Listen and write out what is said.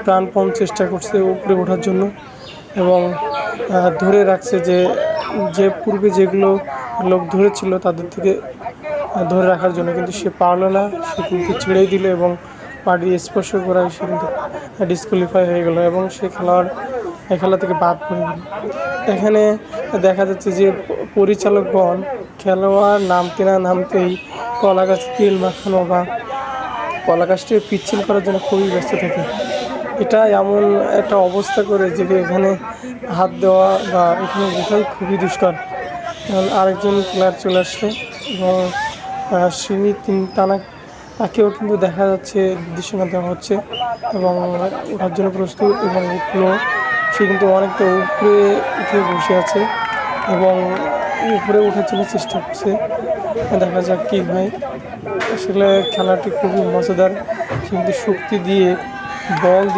প্রাণপণ চেষ্টা করছে উপরে ওঠার জন্য এবং ধরে রাখছে যে পূর্বে যেগুলো লোক ধরেছিল তাদের থেকে ধরে রাখার জন্য, কিন্তু সে পারল না। সে কিন্তু ছেড়েই দিল এবং পাটি স্পর্শ করায় সে কিন্তু ডিসকোয়ালিফাই হয়ে গেল এবং সে খেলা থেকে বাদ পড়ে গেল। এখানে দেখা যাচ্ছে যে পরিচালকগণ খেলোয়াড় নামতে না নামতেই কলা গাছে তেল মাখানো বা কলা গাছটিকে পিচ্ছিল করার জন্য খুবই ব্যস্ত থাকে। এটা এমন একটা অবস্থা করে যে এখানে হাত দেওয়া বা এখানে ওঠাই খুবই দুষ্কর। কারণ আরেকজন প্লেয়ার চলে আসছে এবং সিঁড়ি তাকেও কিন্তু দেখা যাচ্ছে নির্দেশনা দেওয়া হচ্ছে এবং ওঠার জন্য প্রস্তুত এবং উঠলো। সে কিন্তু অনেকটা উপরে উঠে বসে আছে এবং উপরে ওঠার জন্য চেষ্টা করছে। দেখা যাক কী হয়। আসলে খেলাটি খুবই মজাদার, কিন্তু শক্তি দিয়ে বল